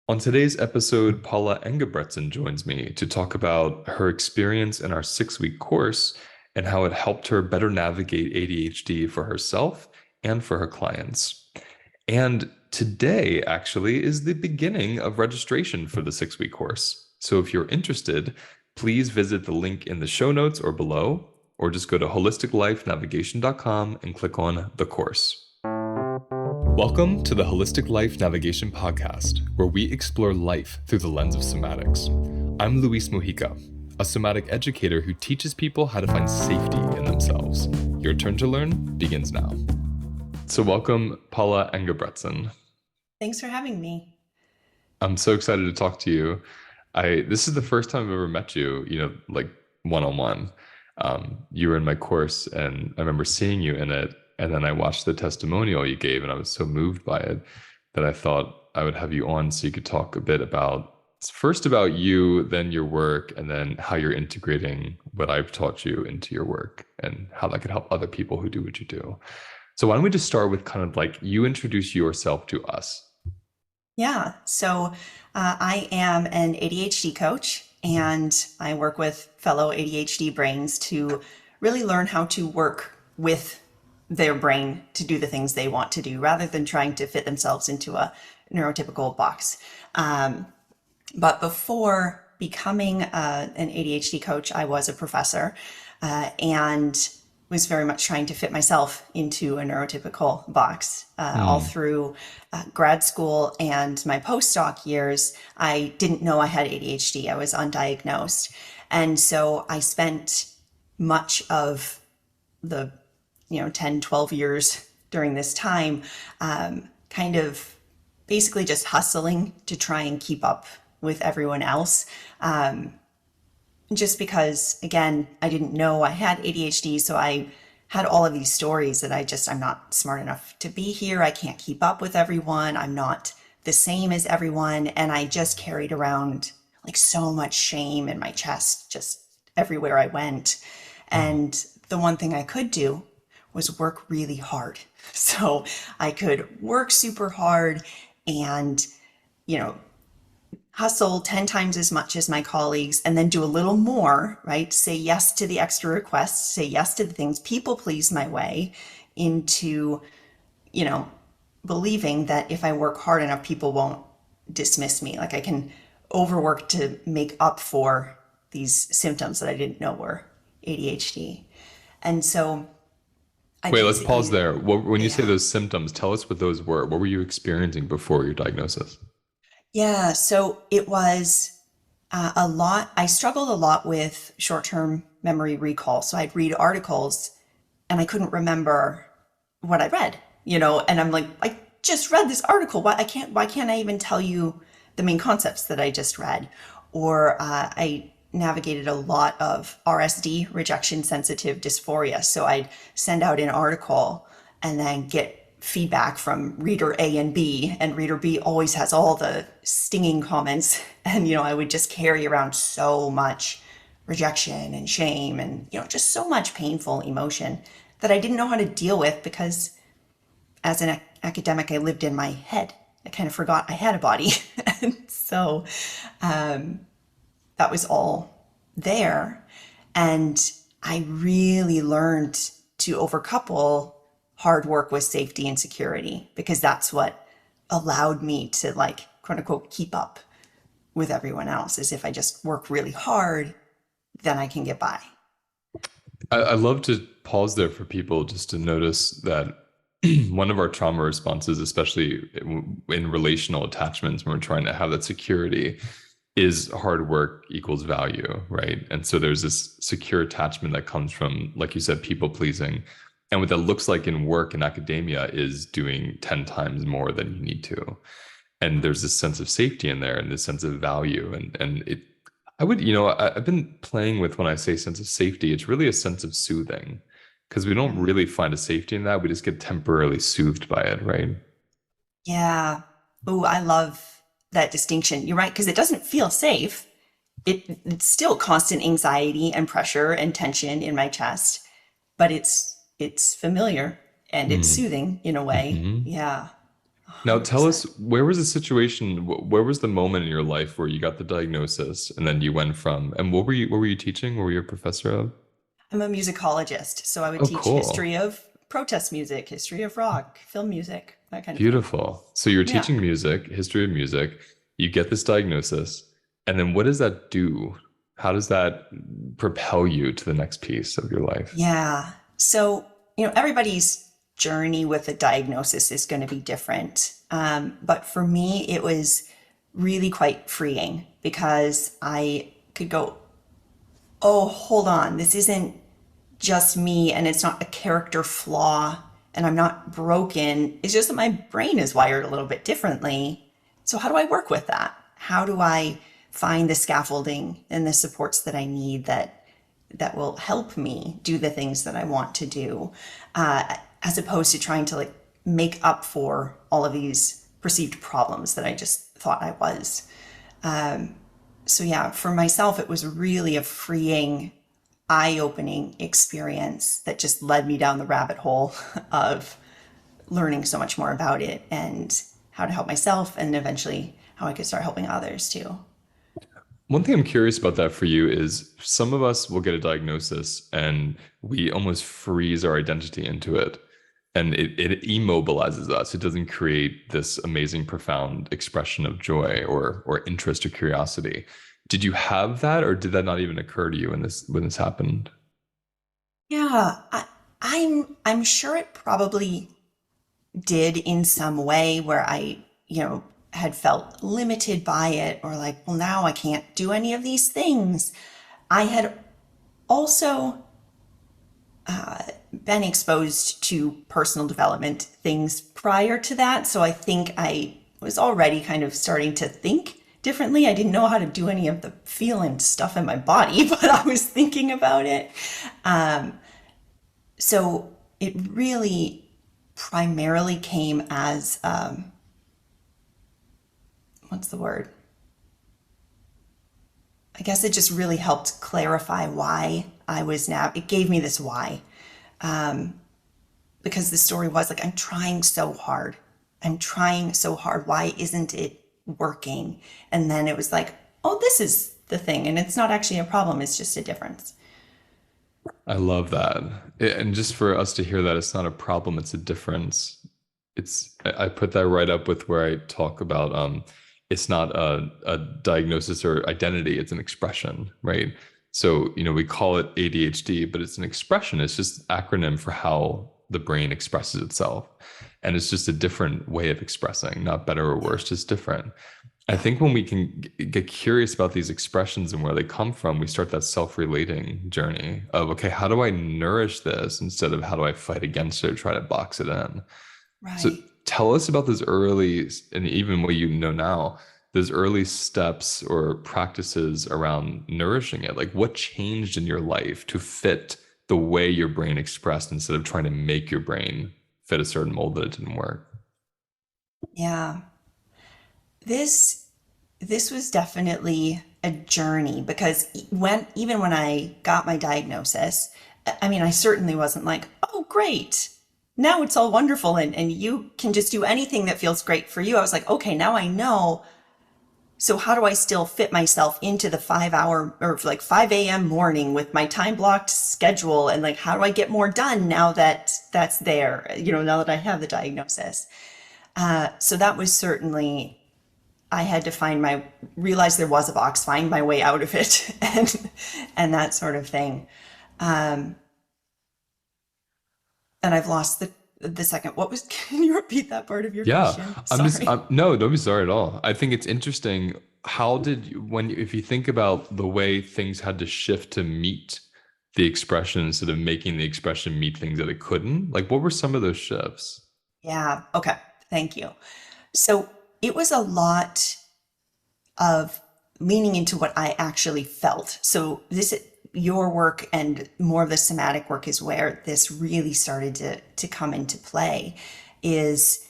On today's episode, Paula Engebretson joins me to talk about her experience in our 6 week course and how it helped her better navigate ADHD for herself and for her clients. And today, actually, is the beginning of registration for the 6 week course. So if you're interested, please visit the link in the show notes or below, or just go to holisticlifenavigation.com and click on the course. Welcome to the Holistic Life Navigation Podcast, where we explore life through the lens of somatics. I'm Luis Mujica, a somatic educator who teaches people how to find safety in themselves. Your turn to learn begins now. So welcome, Paula Engebretson. Thanks for having me. I'm so excited to talk to you. This is the first time I've ever met you, like one-on-one. You were in my course and I remember seeing you in it. And then I watched the testimonial you gave and I was so moved by it that I thought I would have you on so you could talk a bit first about you, then your work, and then how you're integrating what I've taught you into your work and how that could help other people who do what you do. So why don't we just start with kind of like you introduce yourself to us? Yeah, so I am an ADHD coach and I work with fellow ADHD brains to really learn how to work with their brain to do the things they want to do rather than trying to fit themselves into a neurotypical box. But before becoming an ADHD coach, I was a professor and was very much trying to fit myself into a neurotypical box. All through grad school and my postdoc years, I didn't know I had ADHD. I was undiagnosed. And so I spent much of the 10, 12 years during this time, kind of basically just hustling to try and keep up with everyone else. Just because, again, I didn't know I had ADHD, so I had all of these stories that I'm not smart enough to be here. I can't keep up with everyone. I'm not the same as everyone. And I just carried around like so much shame in my chest, just everywhere I went. And the one thing I could do was work really hard. So I could work super hard and, hustle 10 times as much as my colleagues and then do a little more, right? Say yes to the extra requests, say yes to the things, people please my way into, believing that if I work hard enough, people won't dismiss me. Like I can overwork to make up for these symptoms that I didn't know were ADHD. And so I Wait, let's pause there. When you say yeah. those symptoms, tell us what those were. What were you experiencing before your diagnosis? Yeah, so it was a lot. I struggled a lot with short-term memory recall. So I'd read articles and I couldn't remember what I read, and I'm like, I just read this article. Why can't I even tell you the main concepts that I just read? Or I navigated a lot of RSD, rejection sensitive dysphoria. So I'd send out an article and then get feedback from reader A and B, and reader B always has all the stinging comments. And, I would just carry around so much rejection and shame and, just so much painful emotion that I didn't know how to deal with because as an academic, I lived in my head. I kind of forgot I had a body. And so that was all there. And I really learned to overcouple hard work with safety and security because that's what allowed me to like, quote unquote, keep up with everyone else. Is if I just work really hard, then I can get by. I love to pause there for people just to notice that one of our trauma responses, especially in relational attachments, when we're trying to have that security, is hard work equals value, right? And so there's this secure attachment that comes from, like you said, people pleasing. And what that looks like in work and academia is doing 10 times more than you need to. And there's this sense of safety in there and this sense of value. I've been playing with when I say sense of safety, it's really a sense of soothing because we don't Mm. really find a safety in that. We just get temporarily soothed by it, right? Yeah. Oh, I love that distinction. You're right, because it doesn't feel safe. It's still constant anxiety and pressure and tension in my chest, but it's familiar and it's Mm-hmm. soothing in a way. Mm-hmm. Yeah. Now tell us, 100%. where was the situation, where was the moment in your life where you got the diagnosis and then you went from, and what were you teaching? What were you a professor of? I'm a musicologist, so I would Oh, teach cool. history of protest music, history of rock, film music, that kind of thing. Beautiful. So you're Yeah. teaching music, history of music, you get this diagnosis, and then what does that do? How does that propel you to the next piece of your life? Yeah. So, everybody's journey with a diagnosis is going to be different. But for me, it was really quite freeing because I could go, oh, hold on, this isn't just me and it's not a character flaw and I'm not broken. It's just that my brain is wired a little bit differently. So, how do I work with that? How do I find the scaffolding and the supports that I need that will help me do the things that I want to do, as opposed to trying to like make up for all of these perceived problems that I just thought I was. So yeah, for myself, it was really a freeing, eye-opening experience that just led me down the rabbit hole of learning so much more about it and how to help myself and eventually how I could start helping others too. One thing I'm curious about that for you is some of us will get a diagnosis and we almost freeze our identity into it. And it immobilizes us. It doesn't create this amazing, profound expression of joy or interest or curiosity. Did you have that, or did that not even occur to you when this happened? Yeah, I'm sure it probably did in some way where I, had felt limited by it or like, well, now I can't do any of these things. I had also been exposed to personal development things prior to that. So I think I was already kind of starting to think differently. I didn't know how to do any of the feeling stuff in my body, but I was thinking about it. So it really primarily came as what's the word? I guess it just really helped clarify why I was now. It gave me this why. Because the story was like, I'm trying so hard. I'm trying so hard. Why isn't it working? And then it was like, oh, this is the thing. And it's not actually a problem, it's just a difference. I love that. And just for us to hear that it's not a problem, it's a difference. I put that right up with where I talk about it's not a diagnosis or identity, it's an expression, right? So, we call it ADHD, but it's an expression. It's just acronym for how the brain expresses itself. And it's just a different way of expressing, not better or Yeah. worse, just different. I Yeah. think when we can get curious about these expressions and where they come from, we start that self-relating journey of, okay, how do I nourish this instead of how do I fight against it or try to box it in? So Right. tell us about those early, and even what you know now, those early steps or practices around nourishing it. Like what changed in your life to fit the way your brain expressed instead of trying to make your brain fit a certain mold that it didn't work? Yeah. This this was definitely a journey because even when I got my diagnosis, I mean, I certainly wasn't like, oh, great. Now it's all wonderful and you can just do anything that feels great for you. I was like, okay, now I know. So how do I still fit myself into the 5 hour or like 5 a.m. morning with my time blocked schedule? And like, how do I get more done now that that's there, now that I have the diagnosis? So that was certainly I had to realize there was a box, find my way out of it, and that sort of thing. And I've lost the second. What was? Can you repeat that part of your Yeah, question? Sorry. no, don't be sorry at all. I think it's interesting. How did you, if you think about the way things had to shift to meet the expression instead of making the expression meet things that it couldn't, like what were some of those shifts? Yeah. Okay. Thank you. So it was a lot of leaning into what I actually felt. So your work and more of the somatic work is where this really started to come into play. Is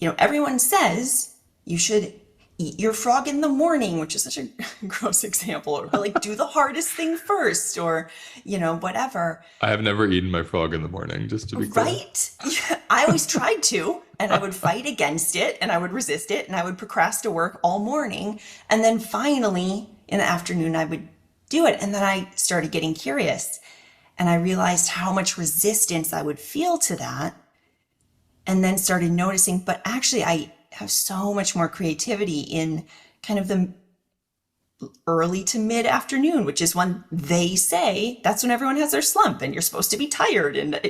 everyone says you should eat your frog in the morning, which is such a gross example, or but like do the hardest thing first, or whatever. I have never eaten my frog in the morning, just to be clear. Right? Yeah, I always tried to. and I would fight against it and I would resist it and I would procrastinate work all morning. And then finally in the afternoon, I would do it. And then I started getting curious and I realized how much resistance I would feel to that. And then started noticing, but actually, I have so much more creativity in kind of the early to mid afternoon, which is when they say that's when everyone has their slump and you're supposed to be tired and,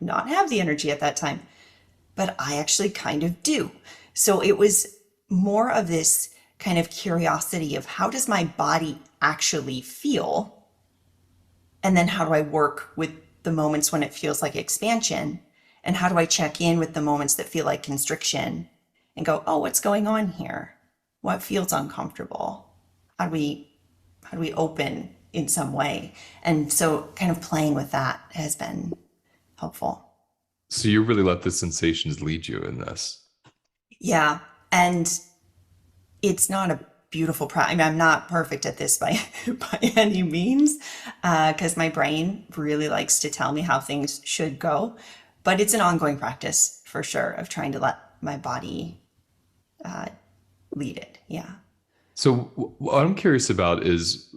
not have the energy at that time. But I actually kind of do. So it was more of this kind of curiosity of how does my body actually feel? And then how do I work with the moments when it feels like expansion? And how do I check in with the moments that feel like constriction and go, oh, what's going on here? What feels uncomfortable? How do we open in some way? And so kind of playing with that has been helpful. So you really let the sensations lead you in this. Yeah. And it's not a beautiful I mean, I'm not perfect at this by by any means, because my brain really likes to tell me how things should go. But it's an ongoing practice for sure of trying to let my body lead it. Yeah. So what I'm curious about is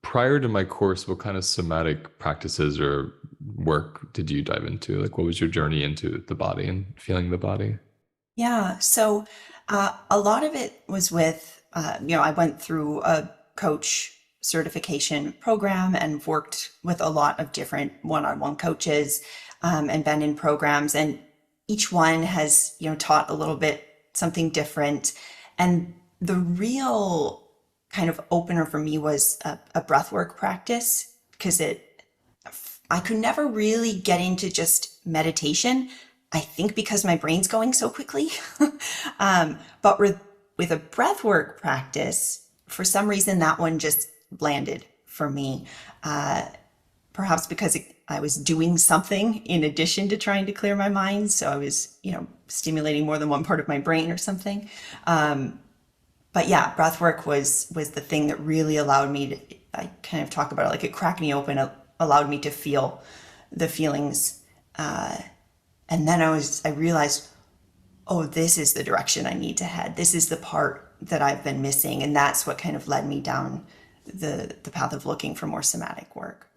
prior to my course, what kind of somatic practices or work did you dive into? Like, what was your journey into the body and feeling the body? Yeah. So a lot of it was with, I went through a coach certification program and worked with a lot of different one-on-one coaches and been in programs. And each one has, taught a little bit something different. And the real kind of opener for me was a breathwork practice because I could never really get into just meditation. I think because my brain's going so quickly. But with a breathwork practice, for some reason, that one just landed for me. Perhaps because I was doing something in addition to trying to clear my mind. So I was, stimulating more than one part of my brain or something. But yeah, breathwork was the thing that really allowed me to, I kind of talk about it, like it cracked me open, it allowed me to feel the feelings. And then I realized, oh, this is the direction I need to head. This is the part that I've been missing. And that's what kind of led me down the path of looking for more somatic work.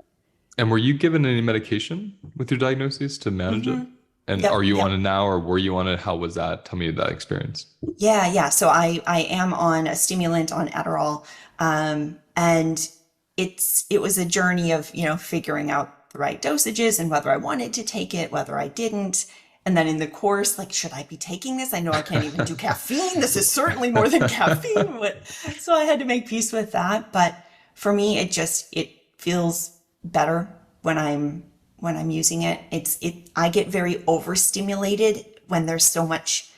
And were you given any medication with your diagnosis to manage it? Mm-hmm. And are Yep, you on yep. it now, or were you on it? How was that? Tell me that experience. Yeah, yeah. So I am on a stimulant on Adderall. And it was a journey of, figuring out the right dosages and whether I wanted to take it, whether I didn't. And then in the course, like, should I be taking this? I know I can't even do caffeine. This is certainly more than caffeine. So I had to make peace with that. But for me, it feels better when I'm using it. I get very overstimulated when there's so much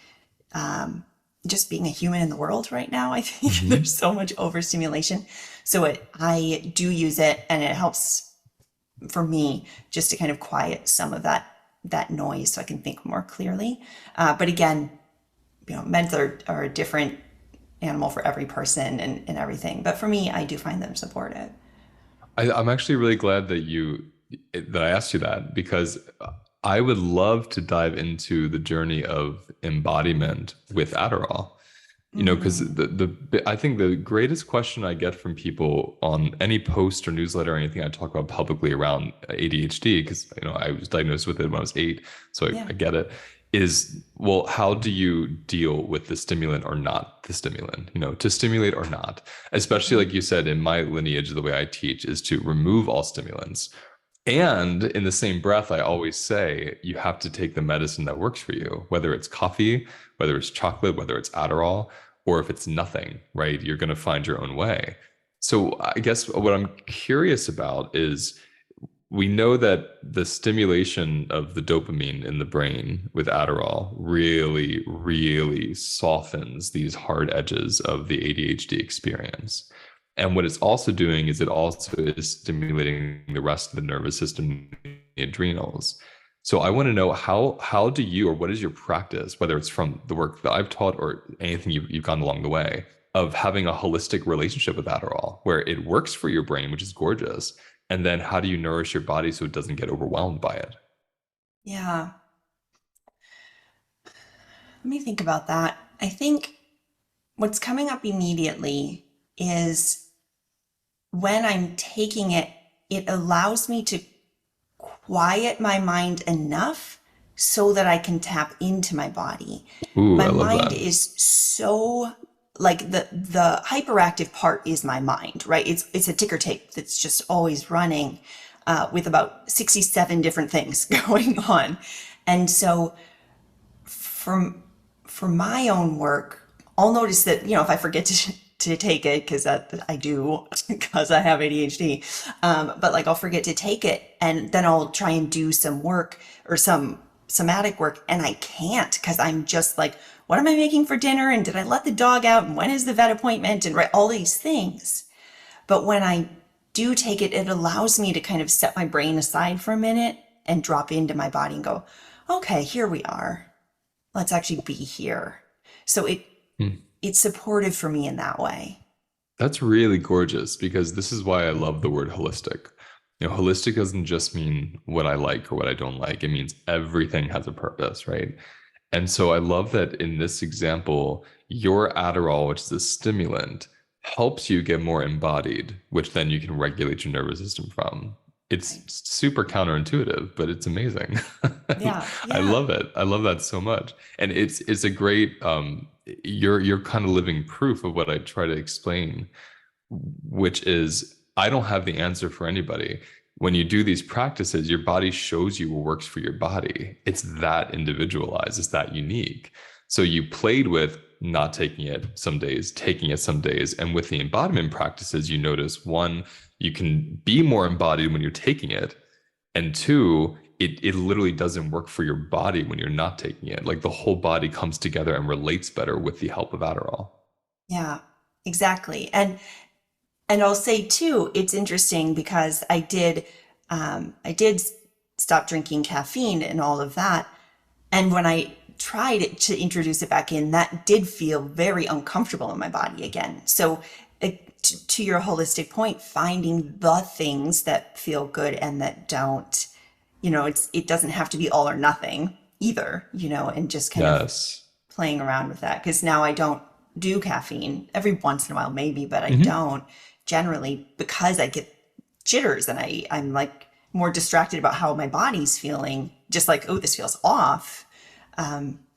just being a human in the world right now. I think Hmm. there's so much overstimulation. So I do use it and it helps for me just to kind of quiet some of that noise so I can think more clearly. But again, meds are a different animal for every person and everything. But for me, I do find them supportive. I'm actually really glad that I asked you that, because I would love to dive into the journey of embodiment with Adderall. Because Mm, I think the greatest question I get from people on any post or newsletter or anything I talk about publicly around ADHD, because I was diagnosed with it when I was 8, so yeah. I get it, is, well, how do you deal with the stimulant or not the stimulant? To stimulate or not. Especially Mhm. like you said, in my lineage, the way I teach is to remove all stimulants. And in the same breath, I always say you have to take the medicine that works for you, whether it's coffee, whether it's chocolate, whether it's Adderall, or if it's nothing, right? You're going to find your own way. So I guess what I'm curious about is, we know that the stimulation of the dopamine in the brain with Adderall really, really softens these hard edges of the ADHD experience. And what it's also doing is it also is stimulating the rest of the nervous system, the adrenals. So I want to know, how do you, or what is your practice, whether it's from the work that I've taught or anything you've gone along the way, of having a holistic relationship with Adderall, where it works for your brain, which is gorgeous, and then how do you nourish your body so it doesn't get overwhelmed by it? Yeah. Let me think about that. I think what's coming up immediately is when I'm taking it, it allows me to quiet my mind enough so that I can tap into my body. Ooh, My I love mind that. is so like the hyperactive part is my mind, right? It's a ticker tape that's just always running with about 67 different things going on. And so from for my own work, I'll notice that, if I forget to take it, because I do, because I have ADHD, but like I'll forget to take it, and then I'll try and do some work or some somatic work, and I can't because I'm just like, what am I making for dinner? And did I let the dog out? And when is the vet appointment? And right, all these things. But when I do take it, it allows me to kind of set my brain aside for a minute and drop into my body and go, okay, here we are. Let's actually be here. So Hmm. it's supportive for me in that way. That's really gorgeous because this is why I love the word holistic. Holistic doesn't just mean what I like or what I don't like. It means everything has a purpose, right? And so I love that in this example, your Adderall, which is a stimulant, helps you get more embodied, which then you can regulate your nervous system from. It's Right. super counterintuitive, but it's amazing. Yeah, I yeah, love it. I love that so much. And it's a great you're kind of living proof of what I try to explain, which is I don't have the answer for anybody. When you do these practices, your body shows you what works for your body. It's that individualized, it's that unique. So you played with not taking it some days, taking it some days. And with the embodiment practices, you notice one, you can be more embodied when you're taking it. And two, it literally doesn't work for your body when you're not taking it. Like the whole body comes together and relates better with the help of Adderall. yeah, exactly. And I'll say too, it's interesting because I did stop drinking caffeine and all of that. And when I tried it to introduce it back in, that did feel very uncomfortable in my body again. So to your holistic point, finding the things that feel good and that don't, it doesn't have to be all or nothing either, and just kind of Yes. playing around with that. Because now I don't do caffeine every once in a while, maybe, but I Mhm. don't generally because I get jitters and I'm like more distracted about how my body's feeling, just like, oh, this feels off.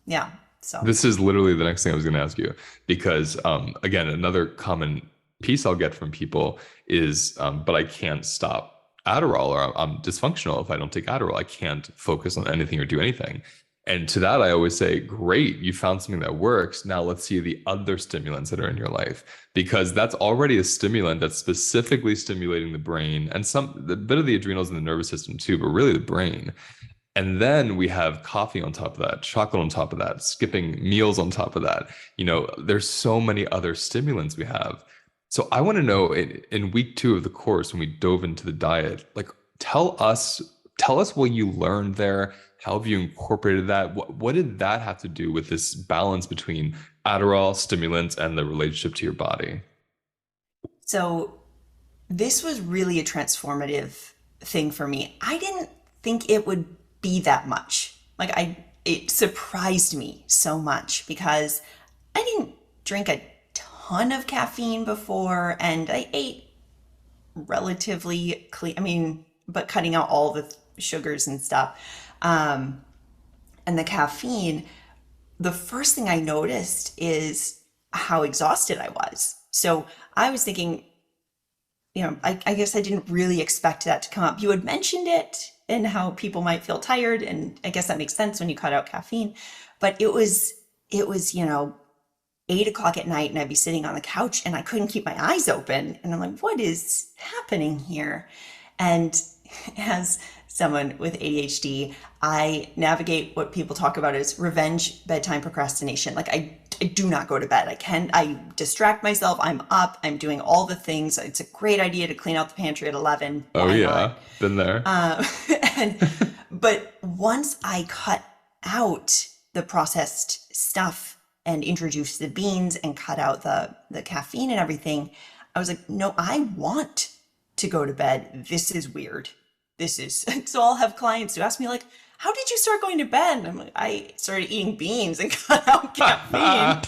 Yeah. So, This is literally the next thing I was going to ask you because, again, another common piece I'll get from people is, but I can't stop Adderall or I'm dysfunctional if I don't take Adderall. I can't focus on anything or do anything. And to that, I always say, great, you found something that works. Now let's see the other stimulants that are in your life because that's already a stimulant that's specifically stimulating the brain and the bit of the adrenals and the nervous system too, but really the brain. And then we have coffee on top of that, chocolate on top of that, skipping meals on top of that. There's so many other stimulants we have. So I want to know in week 2 of the course, when we dove into the diet, like tell us, tell us what you learned there. How have you incorporated that? What did that have to do with this balance between Adderall, stimulants, and the relationship to your body? so this was really a transformative thing for me. I didn't think it would be that much. It surprised me so much because I didn't drink a ton of caffeine before and I ate relatively clean. I mean, but cutting out all the sugars and stuff. Um, and the caffeine, the first thing I noticed is how exhausted I was. So I was thinking, I guess I didn't really expect that to come up. You had mentioned it and how people might feel tired, and I guess that makes sense when you cut out caffeine. But it was 8 o'clock at night, and I'd be sitting on the couch and I couldn't keep my eyes open, and I'm like, what is happening here? And as someone with ADHD, I navigate what people talk about as revenge bedtime procrastination. Like I do not go to bed. I distract myself. I'm up. I'm doing all the things. It's a great idea to clean out the pantry at 11. Oh Why not? yeah, been there. Uh, and but once I cut out the processed stuff and introduced the beans and cut out the caffeine and everything, I was like, no, I want to go to bed. This is weird. This is so I'll have clients who ask me like, how did you start going to bed? And I'm like, I started eating beans and cut out caffeine.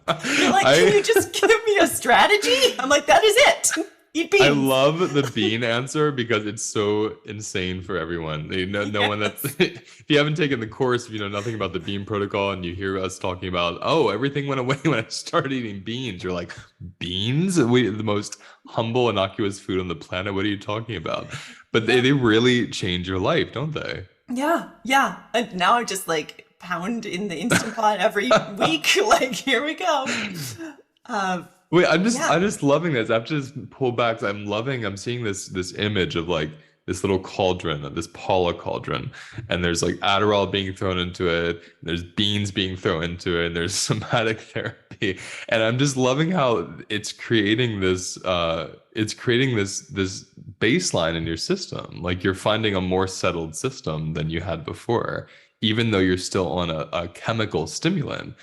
They're like, can you I just give me a strategy? I'm like, that is it. Eat I beans. love the bean answer because it's so insane for everyone. No one that's Yes. if you haven't taken the course, if you know nothing about the bean protocol and you hear us talking about, oh, everything went away when I started eating beans, you're like, beans? The most humble, innocuous food on the planet. What are you talking about? But Yeah. they really change your life, don't they? Yeah. Yeah. And now I just like pound in the Instant Pot every week. Like, here we go. Um, Wait, yeah. I'm just loving this. I have to just pull back. 'Cause I'm seeing this image of like this little cauldron, this Paula cauldron, and there's like Adderall being thrown into it, there's beans being thrown into it, and there's somatic therapy. And I'm just loving how it's creating this baseline in your system. Like you're finding a more settled system than you had before, even though you're still on a chemical stimulant.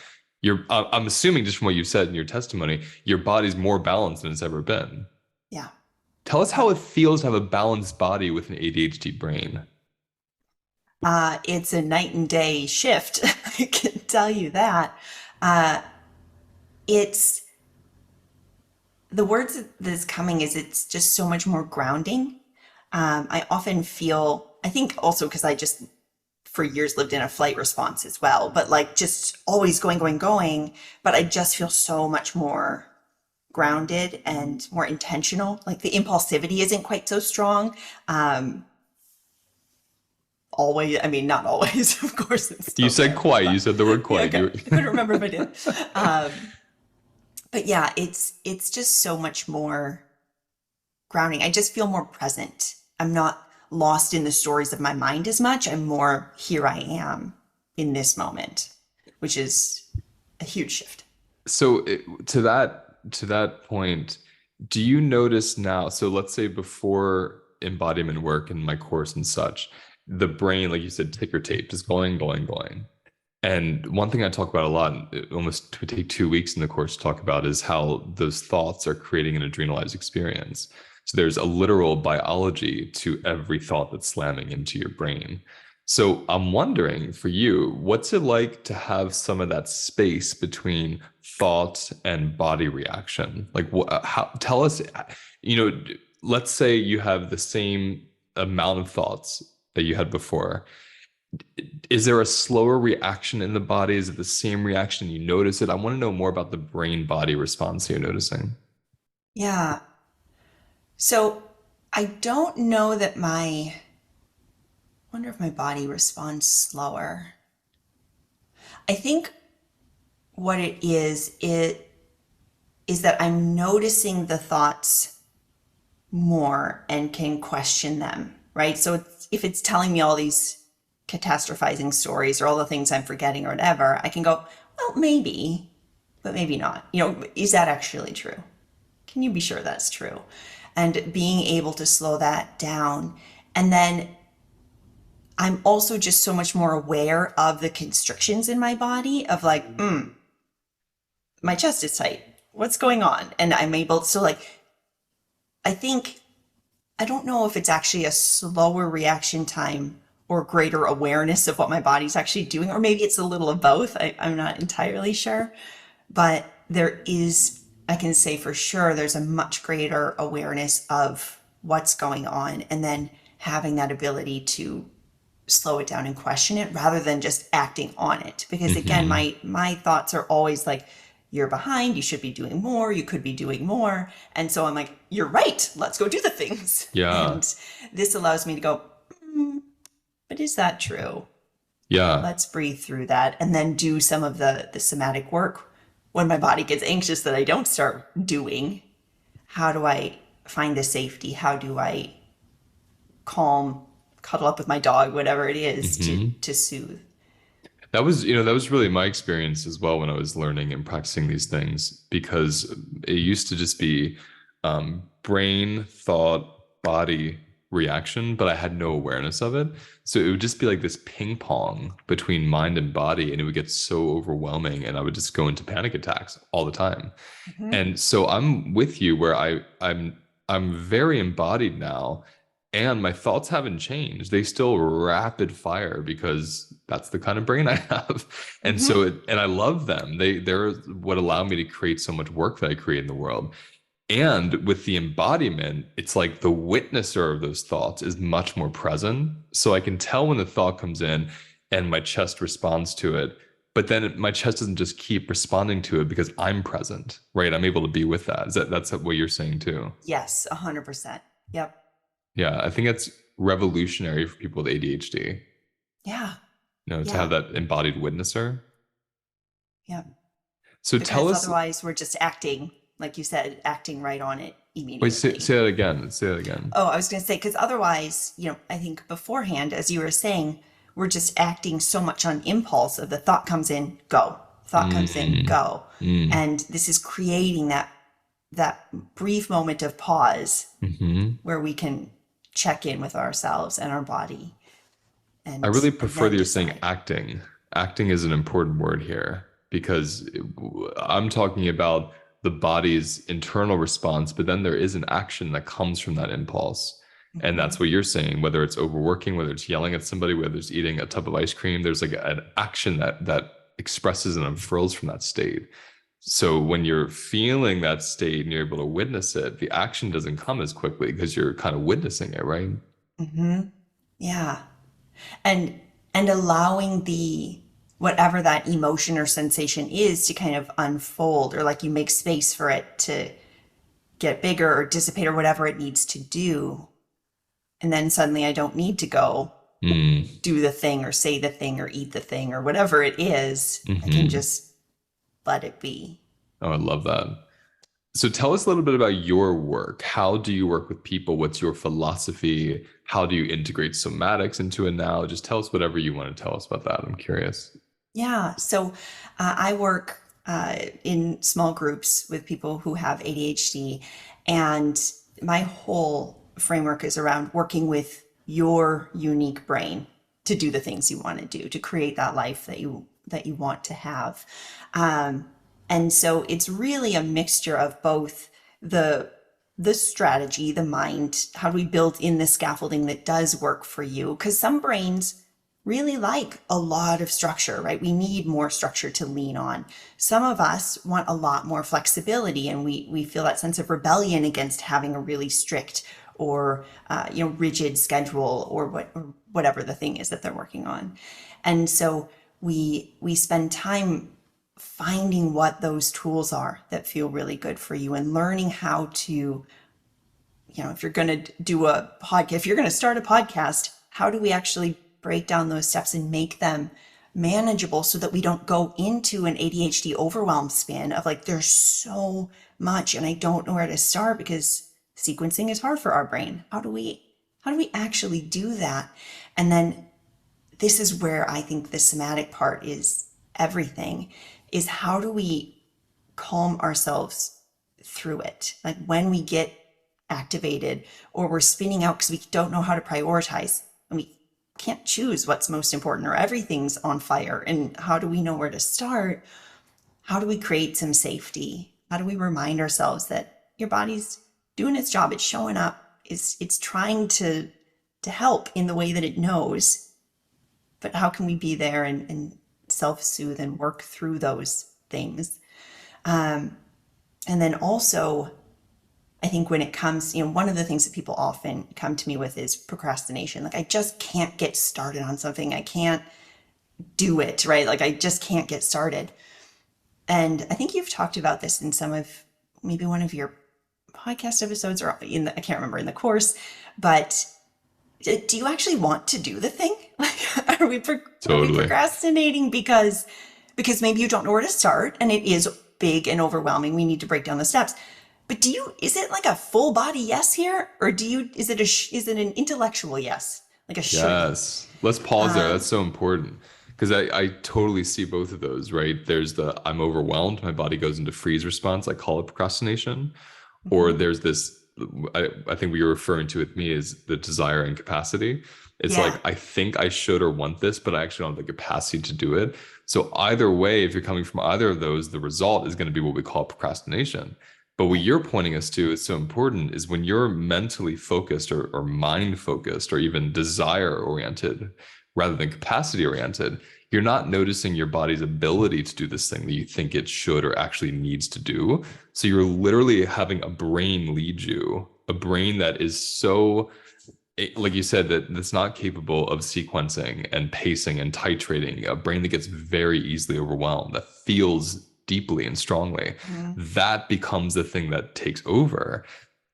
I'm assuming just from what you said in your testimony, your body's more balanced than it's ever been. Yeah. Tell us Yeah. how it feels to have a balanced body with an ADHD brain. It's a night and day shift. I can tell you that. Uh, it's the words that's coming is it's just so much more grounding. I often feel, I think also because I just for years lived in a flight response as well, but like just always going, going, going. But I just feel so much more grounded and more intentional. Like the impulsivity isn't quite so strong. Um, Always, I mean, not always, of course, it's You still said there, quiet. You but said the word yeah, quiet. okay. I couldn't remember if I did. Um, but yeah, it's just so much more grounding. I just feel more present. I'm not lost in the stories of my mind as much. I'm more here I am in this moment, which is a huge shift. So to that point, do you notice now? So let's say before embodiment work and my course and such, the brain, like you said, ticker tape, just going, going, going. And one thing I talk about a lot, and it almost would take 2 weeks in the course to talk about, is how those thoughts are creating an adrenalized experience. So there's a literal biology to every thought that's slamming into your brain. So I'm wondering for you, what's it like to have some of that space between thought and body reaction? Like, tell us, you know, let's say you have the same amount of thoughts that you had before. Is there a slower reaction in the body? Is it the same reaction? You notice it? I want to know more about the brain body response you're noticing. Yeah. So I don't know that wonder if my body responds slower. I think what it is that I'm noticing the thoughts more and can question them, right? So if it's telling me all these catastrophizing stories or all the things I'm forgetting or whatever, I can go, well, maybe, but maybe not. Is that actually true? Can you be sure that's true? And being able to slow that down. And then I'm also just so much more aware of the constrictions in my body of like, my chest is tight. What's going on? And I'm able, so like, I think, I don't know if it's actually a slower reaction time or greater awareness of what my body's actually doing, or maybe it's a little of both. I'm not entirely sure. But I can say for sure, there's a much greater awareness of what's going on, and then having that ability to slow it down and question it rather than just acting on it. Because again, Hmm. my thoughts are always like, you're behind, you should be doing more, you could be doing more. And so I'm like, you're right, let's go do the things. Yeah. And this allows me to go, but is that true? Yeah. Let's breathe through that and then do some of the somatic work when my body gets anxious that I don't start doing. How do I find the safety? How do I calm, cuddle up with my dog, whatever it is, to Hmm. to soothe? That was really my experience as well when I was learning and practicing these things, because it used to just be brain, thought, body reaction, but I had no awareness of it. So it would just be like this ping pong between mind and body, and it would get so overwhelming, and I would just go into panic attacks all the time. Mhm. And so I'm with you where I'm very embodied now. and my thoughts haven't changed. They still rapid fire because that's the kind of brain I have. And Hmm. so and I love them. They're what allow me to create so much work that I create in the world. And with the embodiment, it's like the witnesser of those thoughts is much more present. So I can tell when the thought comes in and my chest responds to it. But then my chest doesn't just keep responding to it because I'm present, right? I'm able to be with that. That's what you're saying too? Yes, 100%. Yep. Yeah, I think that's revolutionary for people with ADHD, Yeah. to have Yeah. that embodied witnesser. Yeah. So tell Because us, otherwise we're just acting, like you said, acting right on it wait, immediately. say that again. Say that again. Oh, I was going to say, because otherwise, I think beforehand, as you were saying, we're just acting so much on impulse of the thought comes in, go. Thought comes in, Mm, go. mm, And this is creating that brief moment of pause hmm. where we can check in with ourselves and our body I and really and prefer that then you're saying decide. acting. Acting is an important word here because I'm talking about the body's internal response, but then there is an action that comes from that impulse. And Hmm. that's what you're saying, whether it's overworking, whether it's yelling at somebody, whether it's eating a tub of ice cream, there's like an action that expresses and unfurls from that state. So when you're feeling that state and you're able to witness it, the action doesn't come as quickly because you're kind of witnessing it, right? Hmm. Yeah. And allowing the whatever that emotion or sensation is to kind of unfold, or like you make space for it to get bigger or dissipate or whatever it needs to do. And then suddenly I don't need to go Mm. do the thing or say the thing or eat the thing or whatever it is. I can Hmm. just let it be. Oh, I love that. So tell us a little bit about your work. How do you work with people? What's your philosophy? How do you integrate somatics into it now? Just tell us whatever you want to tell us about that. I'm curious. Yeah. So I work in small groups with people who have ADHD, and my whole framework is around working with your unique brain to do the things you want to do, to create that life that you want to have. Um, and so it's really a mixture of both the the strategy, the mind, how do we build in the scaffolding that does work for you? Because some brains really like a lot of structure, right? We need more structure to lean on. Some of us want a lot more flexibility, and we feel that sense of rebellion against having a really strict or rigid schedule or whatever the thing is that they're working on. And so we spend time finding what those tools are that feel really good for you and learning how to, if you're going to do a podcast, if you're going to start a podcast, how do we actually break down those steps and make them manageable so that we don't go into an ADHD overwhelm spin of like, there's so much and I don't know where to start because sequencing is hard for our brain. How do we actually do that? And then this is where I think the somatic part is everything, is how do we calm ourselves through it? Like when we get activated or we're spinning out because we don't know how to prioritize and we can't choose what's most important or everything's on fire. And how do we know where to start? How do we create some safety? How do we remind ourselves that your body's doing its job? It's showing up. It's trying to help in the way that it knows. But how can we be there and self-soothe and work through those things? And then also, I think when it comes, one of the things that people often come to me with is procrastination. Like, I just can't get started on something. I can't do it, right? Like, I just can't get started. And I think you've talked about this in some of maybe one of your podcast episodes or I can't remember in the course, but do you actually want to do the thing? Like, are we Totally. procrastinating because maybe you don't know where to start and it is big and overwhelming. We need to break down the steps. But is it like a full body yes here, or is it an intellectual yes, like a should? Yes. Let's pause there. That's so important because I totally see both of those, right? There's the I'm overwhelmed, my body goes into freeze response. I call it procrastination. Or Mhm. there's this, I think what you're referring to with me is the desire and capacity. It's like, Yeah. I think I should or want this, but I actually don't have the capacity to do it. So either way, if you're coming from either of those, the result is going to be what we call procrastination. But what Right. you're pointing us to is so important is when you're mentally focused or mind focused or even desire oriented rather than capacity oriented, you're not noticing your body's ability to do this thing that you think it should or actually needs to do. So you're literally having a brain lead you, a brain that is so like you said, that's not capable of sequencing and pacing and titrating, a brain that gets very easily overwhelmed, that feels deeply and strongly, Mhm. that becomes the thing that takes over.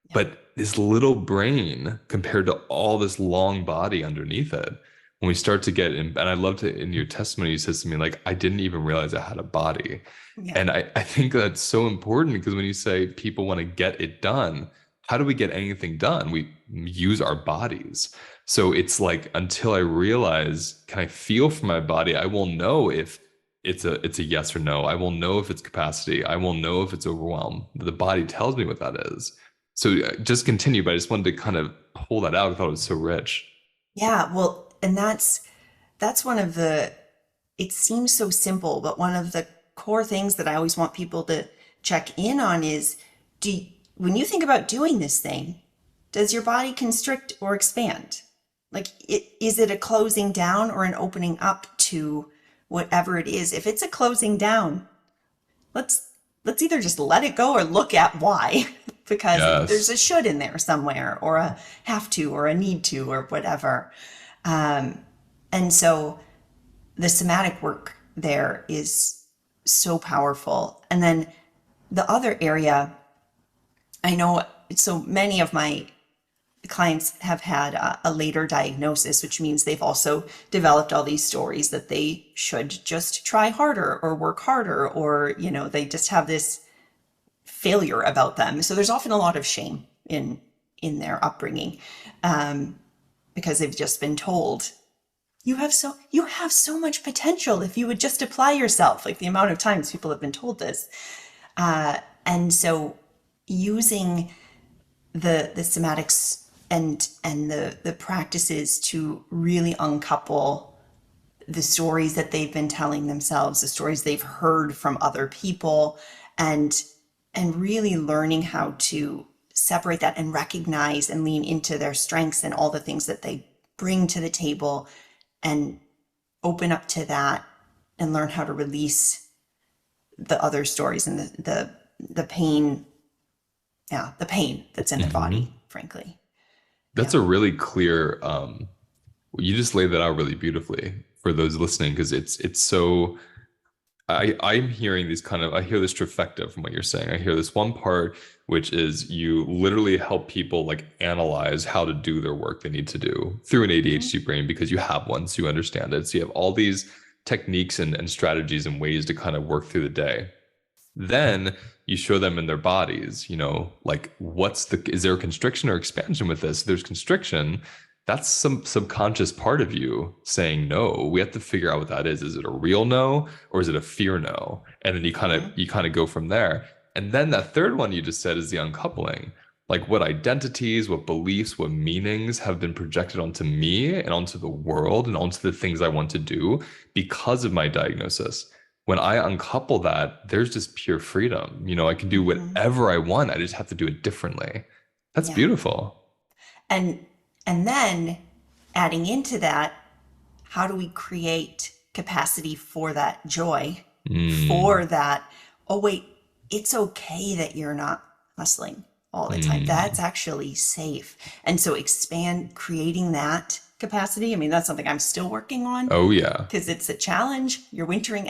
Yeah. But this little brain compared to all this long body underneath it, when we start to get in, and I loved it in your testimony, you said something like, I didn't even realize I had a body. Yeah. And I think that's so important because when you say people want to get it done, how do we get anything done? We use our bodies. So it's like until I realize, can I feel for my body? I will know if it's a yes or no. I will know if it's capacity. I will know if it's overwhelmed. The body tells me what that is. So just continue, but I just wanted to kind of pull that out. I thought it was so rich. Yeah. Well, and that's one of the, it seems so simple, but one of the core things that I always want people to check in on is, when you think about doing this thing, does your body constrict or expand? Like, is it a closing down or an opening up to whatever it is? If it's a closing down, let's let's either just let it go or look at why, because there's Yes. a should in there somewhere, or a have to, or a need to, or whatever. And so the somatic work there is so powerful. And then the other area, I know so many of my clients have had a later diagnosis, which means they've also developed all these stories that they should just try harder or work harder, or, they just have this failure about them. So there's often a lot of shame in their upbringing, because they've just been told, you have so much potential if you would just apply yourself. Like, the amount of times people have been told this. And so using the somatics and the practices to really uncouple the stories that they've been telling themselves, the stories they've heard from other people, and really learning how to separate that and recognize and lean into their strengths and all the things that they bring to the table, and open up to that and learn how to release the other stories and the pain, yeah, the pain that's in their Hmm. body, frankly. That's Yeah. a really clear, you just laid that out really beautifully for those listening because it's so I'm hearing these kind of I hear this trifecta from what you're saying. I hear this one part which is you literally help people like analyze how to do their work they need to do through an Mhm. ADHD brain because you have one, so you understand it. So you have all these techniques and strategies and ways to kind of work through the day. Then you show them in their bodies, like is there a constriction or expansion with this? There's constriction. That's some subconscious part of you saying no. We have to figure out what that is. Is it a real no or is it a fear no? And then Mhm. you kind of go from there. And then that third one you just said is the uncoupling. Like what identities, what beliefs, what meanings have been projected onto me and onto the world and onto the things I want to do because of my diagnosis. When I uncouple that, there's just pure freedom. I can do Mhm. whatever I want. I just have to do it differently. That's Yeah. beautiful. And then adding into that, how do we create capacity for that joy, for Mm, that, oh wait, it's okay that you're not hustling all the time. That's mm. actually safe. And so creating that capacity. I mean, that's something I'm still working on, Oh yeah. because it's a challenge. Your wintering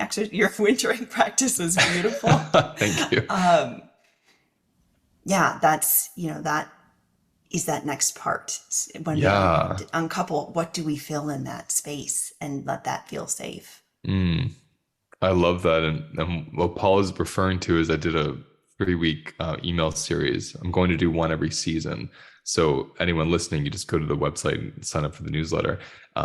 practice was beautiful. Thank you. Yeah, that is that next part. When we Yeah. uncouple, what do we feel in that space and let that feel safe? Mm. I love that. And what Paul is referring to is I did a 3 week email series. I'm going to do one every season. So anyone listening, you just go to the website and sign up for the newsletter.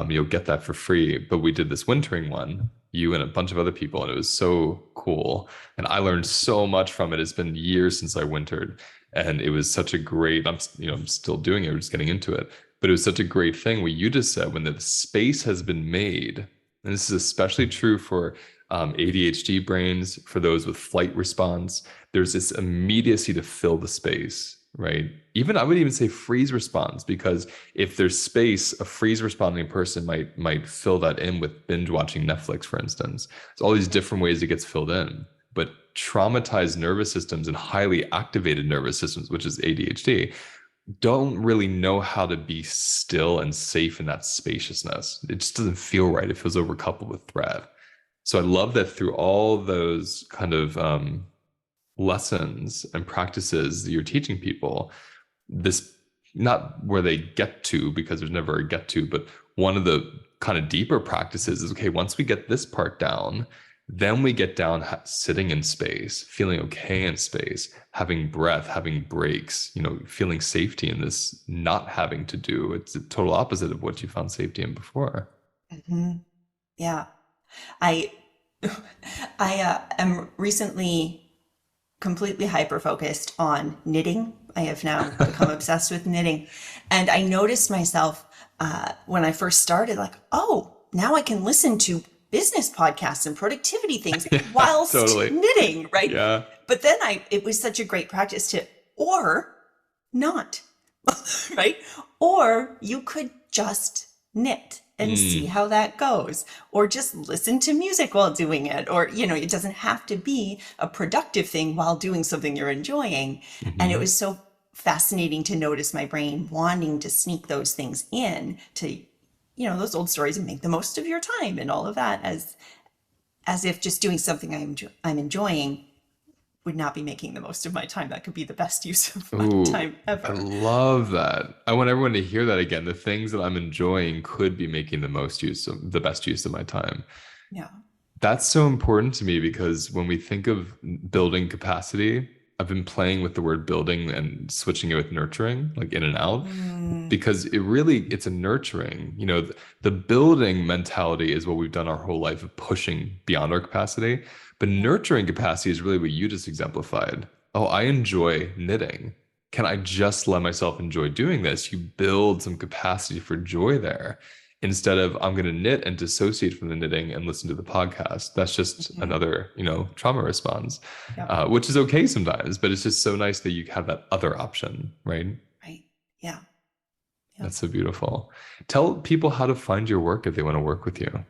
You'll get that for free. But we did this wintering one, you and a bunch of other people, and it was so cool. And I learned so much from it. It's been years since I wintered, and it was such a great. I'm still doing it. We're just getting into it. But it was such a great thing. What you just said, when the space has been made, and this is especially true for ADHD brains, for those with flight response, there's this immediacy to fill the space, right? Even I would even say freeze response, because if there's space, a freeze responding person might fill that in with binge watching Netflix, for instance. There's all these different ways it gets filled in. But traumatized nervous systems and highly activated nervous systems, which is ADHD, don't really know how to be still and safe in that spaciousness. It just doesn't feel right. It feels overcoupled with threat. So I love that through all those kind of lessons and practices that you're teaching people, this, not where they get to, because there's never a get to, but one of the kind of deeper practices is, okay, once we get this part down, then we get down sitting in space, feeling okay in space, having breath, having breaks, feeling safety in this, not having to do. It's the total opposite of what you found safety in before. Mm-hmm. Yeah. I am recently completely hyper-focused on knitting. I have now become obsessed with knitting. And I noticed myself when I first started, like, oh, now I can listen to business podcasts and productivity things whilst totally. knitting, right? Yeah. But then it was such a great practice to, or not, right? Or you could just knit and see how that goes, or just listen to music while doing it, or, it doesn't have to be a productive thing while doing something you're enjoying. And it was so fascinating to notice my brain wanting to sneak those things in to, those old stories, and make the most of your time and all of that, as if just doing something I'm enjoying would not be making the most of my time. That could be the best use of my time ever. I love that. I want everyone to hear that again. The things that I'm enjoying could be making the best use of my time. Yeah. That's so important to me, because when we think of building capacity, I've been playing with the word building and switching it with nurturing, like in and out, because it's a nurturing. The building mentality is what we've done our whole life, of pushing beyond our capacity. But nurturing capacity is really what you just exemplified. Oh, I enjoy knitting. Can I just let myself enjoy doing this? You build some capacity for joy there, instead of, I'm going to knit and dissociate from the knitting and listen to the podcast. That's just another, trauma response, which is okay sometimes, but it's just so nice that you have that other option, right? Right. Yeah. That's so beautiful. Tell people how to find your work if they want to work with you.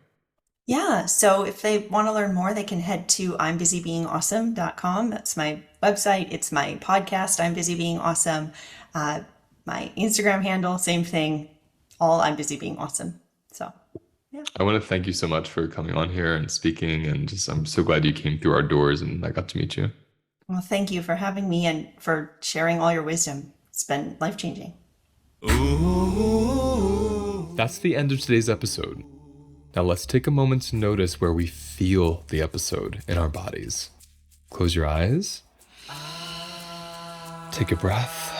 Yeah. So if they want to learn more, they can head to I'mBusyBeingAwesome.com. That's my website. It's my podcast, I'm Busy Being Awesome. My Instagram handle, same thing. All I'm Busy Being Awesome. So, yeah. I want to thank you so much for coming on here and speaking, and I'm so glad you came through our doors and I got to meet you. Well, thank you for having me and for sharing all your wisdom. It's been life-changing. That's the end of today's episode. Now let's take a moment to notice where we feel the episode in our bodies. Close your eyes. Take a breath.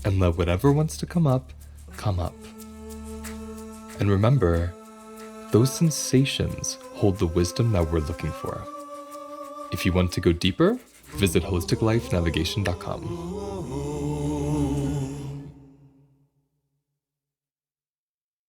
And let whatever wants to come up, come up. And remember, those sensations hold the wisdom that we're looking for. If you want to go deeper, visit holisticlifenavigation.com.